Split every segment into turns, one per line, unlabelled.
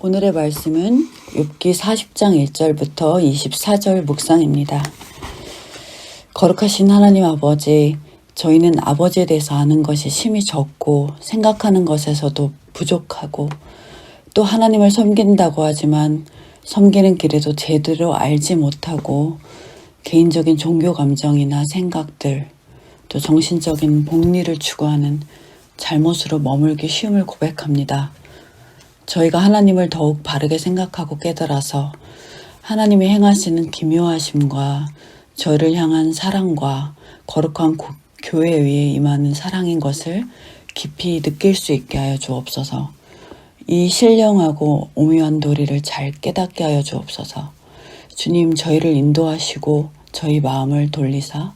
오늘의 말씀은 욥기 40장 1절부터 24절 묵상입니다. 거룩하신 하나님 아버지, 저희는 아버지에 대해서 아는 것이 심히 적고 생각하는 것에서도 부족하고 또 하나님을 섬긴다고 하지만 섬기는 길에도 제대로 알지 못하고 개인적인 종교 감정이나 생각들 또 정신적인 복리를 추구하는 잘못으로 머물기 쉬움을 고백합니다. 저희가 하나님을 더욱 바르게 생각하고 깨달아서 하나님이 행하시는 기묘하심과 저를 향한 사랑과 거룩한 교회 위에 임하는 사랑인 것을 깊이 느낄 수 있게 하여 주옵소서. 이 신령하고 오묘한 도리를 잘 깨닫게 하여 주옵소서. 주님, 저희를 인도하시고 저희 마음을 돌리사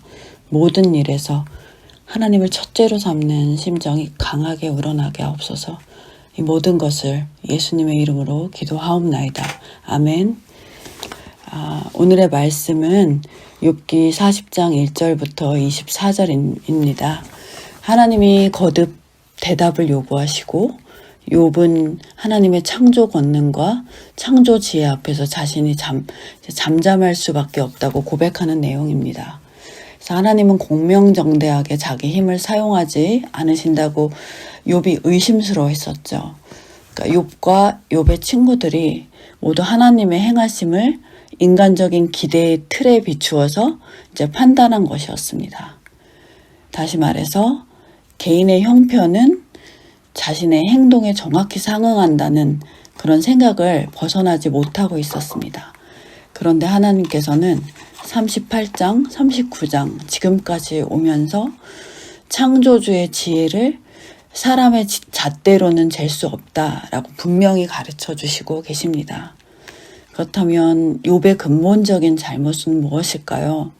모든 일에서 하나님을 첫째로 삼는 심정이 강하게 우러나게 하옵소서. 이 모든 것을 예수님의 이름으로 기도하옵나이다. 아멘. 오늘의 말씀은 욥기 40장 1절부터 24절입니다. 하나님이 거듭 대답을 요구하시고 욥은 하나님의 창조 권능과 창조 지혜 앞에서 자신이 잠잠할 수밖에 없다고 고백하는 내용입니다. 그래서 하나님은 공명정대하게 자기 힘을 사용하지 않으신다고 욥이 의심스러워했었죠. 그러니까 욥과 욥의 친구들이 모두 하나님의 행하심을 인간적인 기대의 틀에 비추어서 이제 판단한 것이었습니다. 다시 말해서 개인의 형편은 자신의 행동에 정확히 상응한다는 그런 생각을 벗어나지 못하고 있었습니다. 그런데 하나님께서는 38장, 39장 지금까지 오면서 창조주의 지혜를 사람의 잣대로는 잴 수 없다라고 분명히 가르쳐 주시고 계십니다. 그렇다면 욥의 근본적인 잘못은 무엇일까요?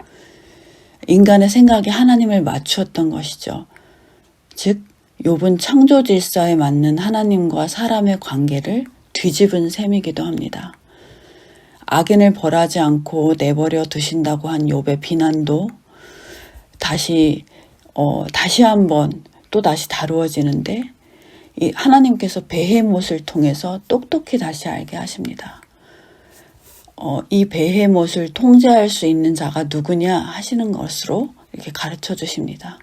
인간의 생각이 하나님을 맞추었던 것이죠. 즉 욥은 창조 질서에 맞는 하나님과 사람의 관계를 뒤집은 셈이기도 합니다. 악인을 벌하지 않고 내버려 두신다고 한 욥의 비난도 다시 한번 또 다시 다루어지는데 이 하나님께서 베헤못을 통해서 똑똑히 다시 알게 하십니다. 이 베헤못을 통제할 수 있는 자가 누구냐 하시는 것으로 이렇게 가르쳐 주십니다.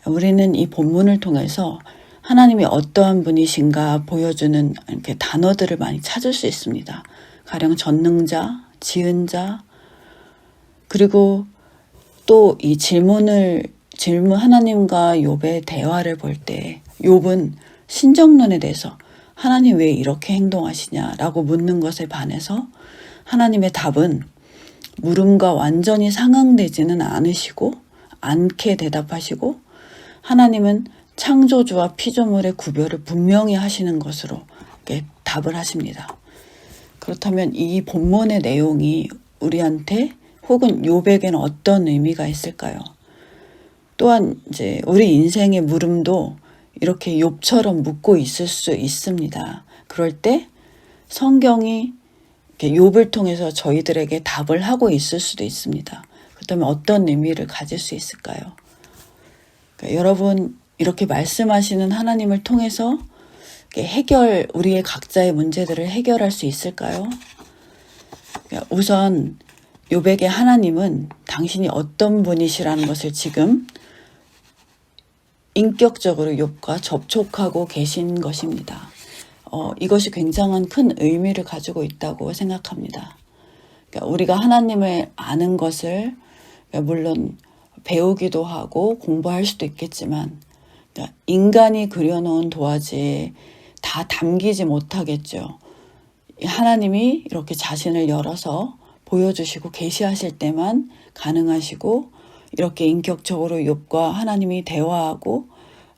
우리는 이 본문을 통해서 하나님이 어떠한 분이신가 보여주는 이렇게 단어들을 많이 찾을 수 있습니다. 가령 전능자, 지은자, 그리고 또 이 하나님과 욥의 대화를 볼 때 욥은 신정론에 대해서 하나님 왜 이렇게 행동하시냐라고 묻는 것에 반해서 하나님의 답은 물음과 완전히 상응되지는 않게 대답하시고 하나님은 창조주와 피조물의 구별을 분명히 하시는 것으로 이렇게 답을 하십니다. 그렇다면 이 본문의 내용이 우리한테 혹은 욥에게는 어떤 의미가 있을까요? 또한 이제 우리 인생의 물음도 이렇게 욥처럼 묻고 있을 수 있습니다. 그럴 때 성경이 욥을 통해서 저희들에게 답을 하고 있을 수도 있습니다. 그렇다면 어떤 의미를 가질 수 있을까요? 그러니까 여러분 이렇게 말씀하시는 하나님을 통해서 우리의 각자의 문제들을 해결할 수 있을까요? 그러니까 우선 욥에게 하나님은 당신이 어떤 분이시라는 것을 지금 인격적으로 욥과 접촉하고 계신 것입니다. 이것이 굉장한 큰 의미를 가지고 있다고 생각합니다. 그러니까 우리가 하나님을 아는 것을 물론 배우기도 하고 공부할 수도 있겠지만 그러니까 인간이 그려놓은 도화지에 다 담기지 못하겠죠. 하나님이 이렇게 자신을 열어서 보여주시고 계시하실 때만 가능하시고 이렇게 인격적으로 욥과 하나님이 대화하고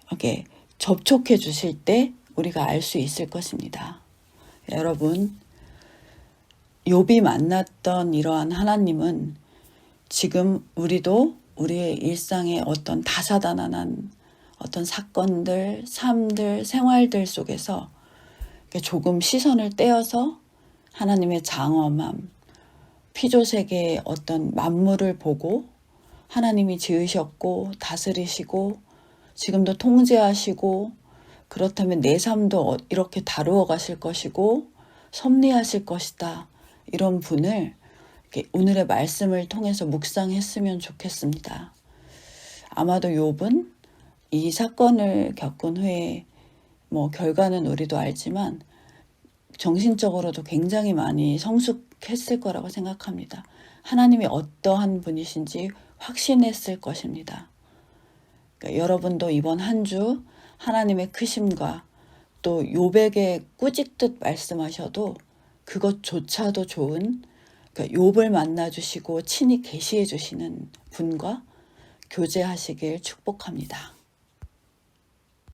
이렇게 접촉해 주실 때 우리가 알 수 있을 것입니다. 여러분, 욥이 만났던 이러한 하나님은 지금 우리도 우리의 일상의 어떤 다사다난한 어떤 사건들, 삶들, 생활들 속에서 조금 시선을 떼어서 하나님의 장엄함, 피조세계의 어떤 만물을 보고 하나님이 지으셨고 다스리시고 지금도 통제하시고 그렇다면 내 삶도 이렇게 다루어 가실 것이고 섭리하실 것이다. 이런 분을 이렇게 오늘의 말씀을 통해서 묵상했으면 좋겠습니다. 아마도 욥은 이 사건을 겪은 후에 결과는 우리도 알지만 정신적으로도 굉장히 많이 성숙했을 거라고 생각합니다. 하나님이 어떠한 분이신지 확신했을 것입니다. 그러니까 여러분도 이번 한 주 하나님의 크심과 또 욥에게 꾸짖듯 말씀하셔도 그것조차도 좋은, 그러니까 욥을 만나주시고 친히 계시해 주시는 분과 교제하시길 축복합니다.